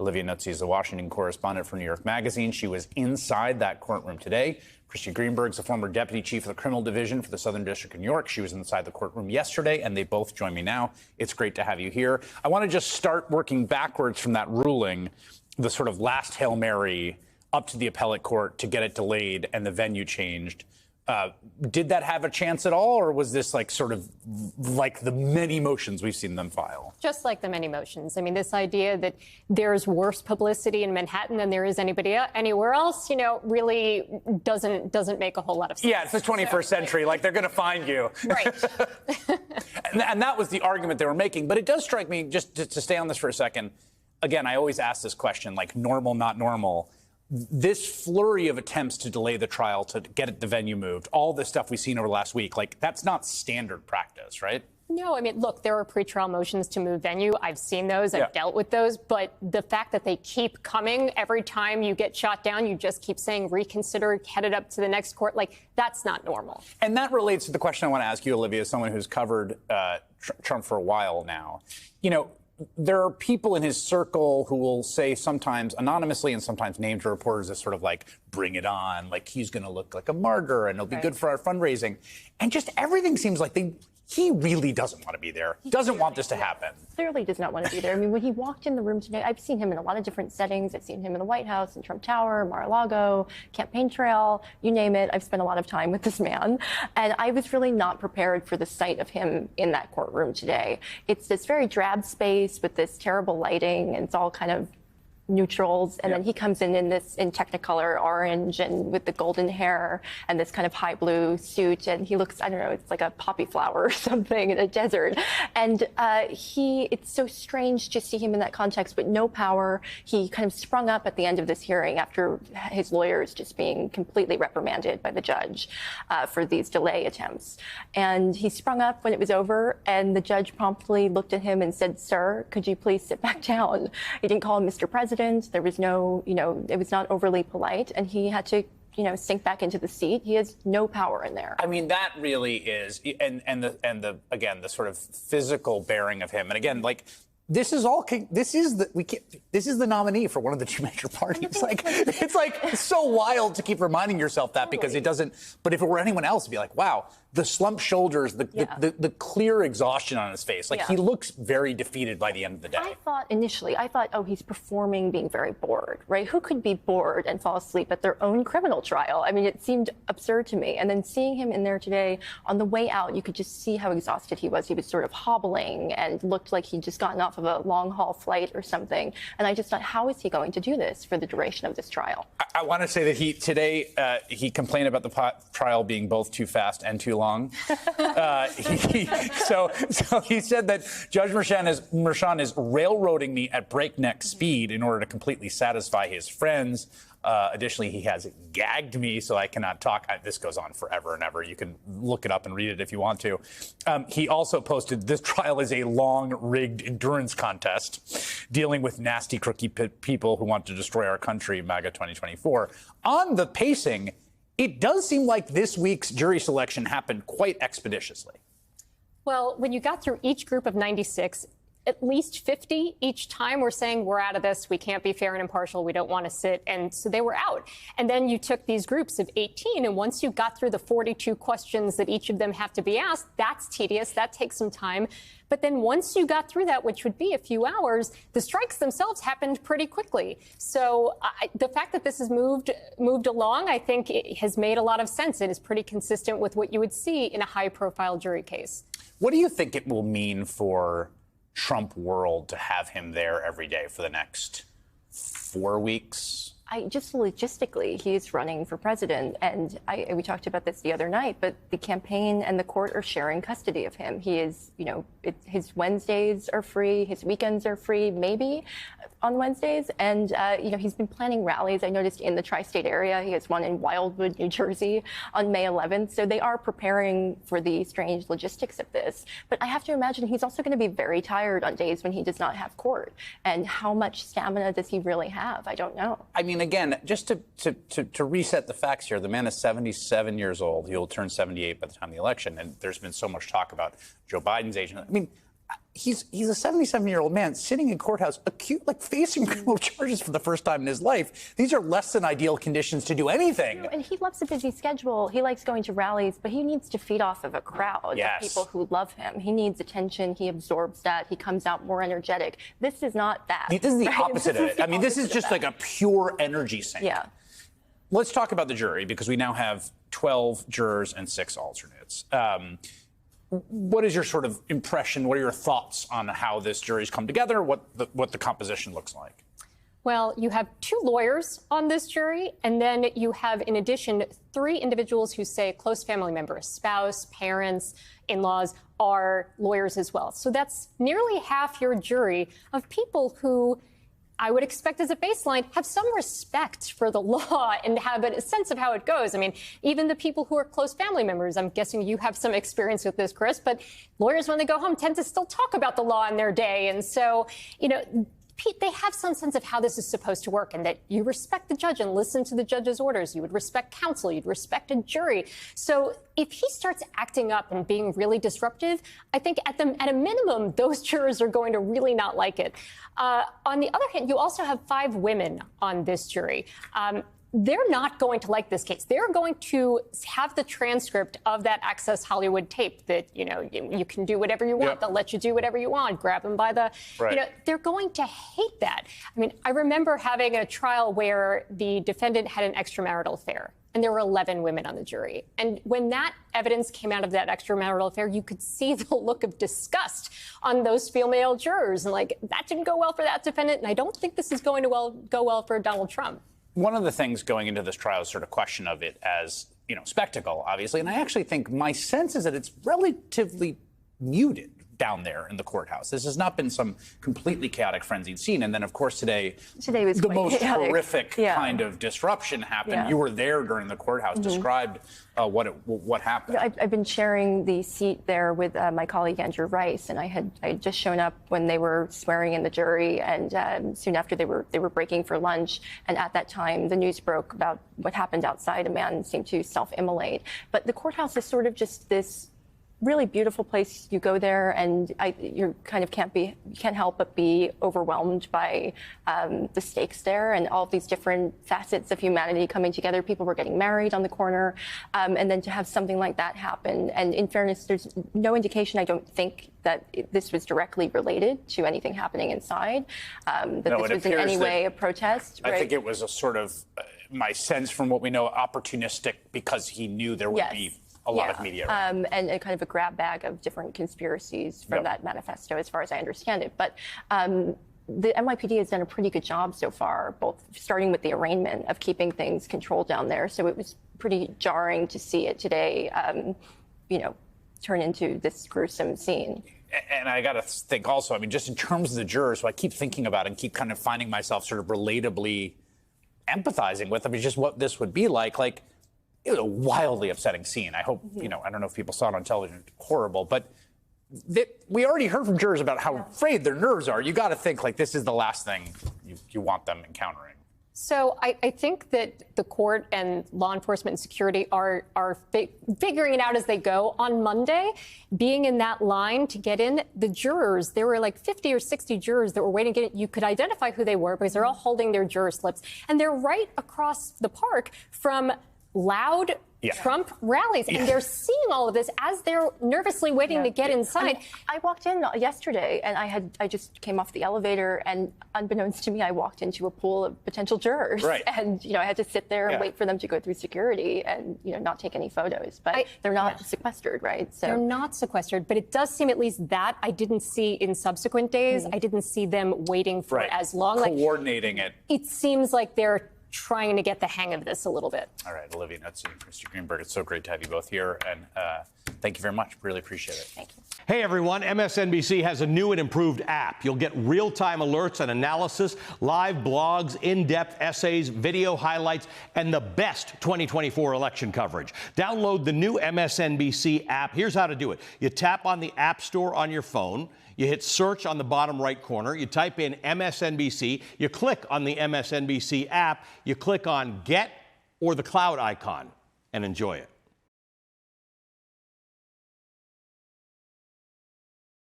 Olivia Nuzzi is the Washington correspondent for New York Magazine. She was inside that courtroom today. Christy Greenberg's a former deputy chief of the criminal division for the Southern District of New York. She was inside the courtroom yesterday, and they both join me now. It's great to have you here. I want to just start working backwards from that ruling, the sort of last Hail Mary up to the appellate court to get it delayed and the venue changed. Did that have a chance at all, or was this like sort of like the many motions we've seen them file? Just like the many motions. I mean, this idea that there's worse publicity in Manhattan than there is anywhere else, really doesn't make a whole lot of sense. Yeah, it's the 21st century. Like, they're going to find you. Right. and that was the argument they were making. But it does strike me, just to stay on this for a second, again, I always ask this question, like normal, not normal. This flurry of attempts to delay the trial, to get the venue moved, all the stuff we've seen over the last week, like, that's not standard practice, right? No, I mean, look, there are pretrial motions to move venue. I've seen those. I've dealt with those. But the fact that they keep coming every time you get shot down, you just keep saying reconsider, headed up to the next court, like, that's not normal. And that relates to the question I want to ask you, Olivia, as someone who's covered Trump for a while now. There are people in his circle who will say sometimes anonymously and sometimes named to reporters as sort of like, bring it on, like he's going to look like a martyr and it'll be good for our fundraising. And just everything seems like he really doesn't want to be there, doesn't want this to happen. Clearly does not want to be there. I mean, when he walked in the room today, I've seen him in a lot of different settings. I've seen him in the White House, in Trump Tower, Mar-a-Lago, campaign trail, you name it. I've spent a lot of time with this man. And I was really not prepared for the sight of him in that courtroom today. It's this very drab space with this terrible lighting, and it's all kind of neutrals, and then he comes in Technicolor orange and with the golden hair and this kind of high blue suit, and he looks, I don't know, it's like a poppy flower or something in a desert. And it's so strange to see him in that context, but no power. He kind of sprung up at the end of this hearing after his lawyers just being completely reprimanded by the judge for these delay attempts. And he sprung up when it was over, and the judge promptly looked at him and said, "Sir, could you please sit back down?" He didn't call him Mr. President. There was no, it was not overly polite, and he had to, sink back into the seat. He has no power in there. I mean, that really is, and the sort of physical bearing of him, and again, like, this is the nominee for one of the two major parties. Like, it's so wild to keep reminding yourself that, because it doesn't. But if it were anyone else, it'd be like, wow, the slumped shoulders, the clear exhaustion on his face. Like, he looks very defeated by the end of the day. I thought initially, oh, he's performing, being very bored, right? Who could be bored and fall asleep at their own criminal trial? I mean, it seemed absurd to me. And then seeing him in there today, on the way out, you could just see how exhausted he was. He was sort of hobbling and looked like he'd just gotten off of a long haul flight or something. And I just thought, how is he going to do this for the duration of this trial? I want to say that he complained about the trial being both too fast and too long. So he said that Judge Merchan is railroading me at breakneck speed in order to completely satisfy his friends. Additionally, he has gagged me so I cannot talk. This goes on forever and ever. You can look it up and read it if you want to. He also posted, this trial is a long, rigged endurance contest dealing with nasty, crooked people who want to destroy our country, MAGA 2024. On the pacing, it does seem like this week's jury selection happened quite expeditiously. Well, when you got through each group of 96, at least 50 each time were saying, we're out of this, we can't be fair and impartial, we don't want to sit. And so they were out. And then you took these groups of 18, and once you got through the 42 questions that each of them have to be asked, that's tedious, that takes some time. But then once you got through that, which would be a few hours, the strikes themselves happened pretty quickly. So the fact that this has moved along, I think it has made a lot of sense. It is pretty consistent with what you would see in a high-profile jury case. What do you think it will mean for Trump world to have him there every day for the next 4 weeks? Just logistically, he's running for president, and we talked about this the other night, but the campaign and the court are sharing custody of him. He is, his Wednesdays are free, his weekends are free, maybe on Wednesdays, and, he's been planning rallies. I noticed in the tri-state area, he has one in Wildwood, New Jersey on May 11th, so they are preparing for the strange logistics of this. But I have to imagine he's also going to be very tired on days when he does not have court, and how much stamina does he really have? I don't know. I mean, again, just to reset the facts here, the man is 77 years old. He'll turn 78 by the time of the election. And there's been so much talk about Joe Biden's age. I mean, he's a 77-year-old man sitting in courthouse, facing criminal charges for the first time in his life. These are less than ideal conditions to do anything. And he loves a busy schedule. He likes going to rallies, but he needs to feed off of a crowd of people who love him. He needs attention. He absorbs that. He comes out more energetic. This is not that. This is the opposite of it. I mean, this is just like a pure energy sink. Yeah. Let's talk about the jury, because we now have 12 jurors and 6 alternates. What is your sort of impression? What are your thoughts on how this jury's come together? What the composition looks like? Well, you have 2 lawyers on this jury, and then you have, in addition, 3 individuals who say close family members, spouse, parents, in-laws, are lawyers as well. So that's nearly half your jury of people who I would expect as a baseline have some respect for the law and have a sense of how it goes. I mean, even the people who are close family members, I'm guessing you have some experience with this, Chris, but lawyers, when they go home, tend to still talk about the law in their day. And so, they have some sense of how this is supposed to work, and that you respect the judge and listen to the judge's orders. You would respect counsel. You'd respect a jury. So if he starts acting up and being really disruptive, I think at a minimum, those jurors are going to really not like it. On the other hand, you also have 5 women on this jury. They're not going to like this case. They're going to have the transcript of that Access Hollywood tape that, you can do whatever you want. Yep. They'll let you do whatever you want. Grab them by the, they're going to hate that. I mean, I remember having a trial where the defendant had an extramarital affair, and there were 11 women on the jury. And when that evidence came out of that extramarital affair, you could see the look of disgust on those female jurors. And that didn't go well for that defendant. And I don't think this is going to go well for Donald Trump. One of the things going into this trial is sort of question of it as, spectacle, obviously. And I actually think my sense is that it's relatively muted down there in the courthouse. This has not been some completely chaotic, frenzied scene. And then, of course, today was the most chaotic. Horrific kind of disruption happened. Yeah. You were there during the courthouse. Described what happened. I've been sharing the seat there with my colleague Andrew Rice, and I had just shown up when they were swearing in the jury, and soon after they were breaking for lunch. And at that time, the news broke about what happened outside. A man seemed to self-immolate. But the courthouse is sort of just this really beautiful place. You go there, and you kind of can't help but be overwhelmed by the stakes there and all of these different facets of humanity coming together. People were getting married on the corner, and then to have something like that happen. And in fairness, there's no indication, I don't think, that this was directly related to anything happening inside. This was in any way a protest. I think it was a sort of, my sense from what we know, opportunistic, because he knew there would be a lot of media. And a kind of a grab bag of different conspiracies from that manifesto, as far as I understand it. But the NYPD has done a pretty good job so far, both starting with the arraignment of keeping things controlled down there. So it was pretty jarring to see it today, turn into this gruesome scene. And I got to think also, I mean, just in terms of the jurors, so I keep thinking about it and keep kind of finding myself sort of relatably empathizing with them, is just what this would be like. It was a wildly upsetting scene. I hope, I don't know if people saw it on television, horrible, but we already heard from jurors about how afraid their nerves are. You got to think this is the last thing you want them encountering. So I think that the court and law enforcement and security are figuring it out as they go. On Monday, being in that line to get in, the jurors, there were 50 or 60 jurors that were waiting to get in. You could identify who they were because they're all holding their juror slips. And they're right across the park from loud Trump rallies, and they're seeing all of this as they're nervously waiting to get inside. I walked in yesterday, and I just came off the elevator, and unbeknownst to me, I walked into a pool of potential jurors, and I had to sit there and wait for them to go through security and not take any photos. But they're not sequestered, right? So they're not sequestered, but it does seem, at least that I didn't see in subsequent days. I didn't see them waiting for as long, coordinating it. It seems like they're trying to get the hang of this a little bit. All right, Olivia Knutsey and Christy Greenberg, it's so great to have you both here, and thank you very much. Really appreciate it. Thank you. Hey, everyone. MSNBC has a new and improved app. You'll get real-time alerts and analysis, live blogs, in-depth essays, video highlights, and the best 2024 election coverage. Download the new MSNBC app. Here's how to do it. You tap on the App Store on your phone. You hit search on the bottom right corner. You type in MSNBC. You click on the MSNBC app. You click on Get or the cloud icon and enjoy it.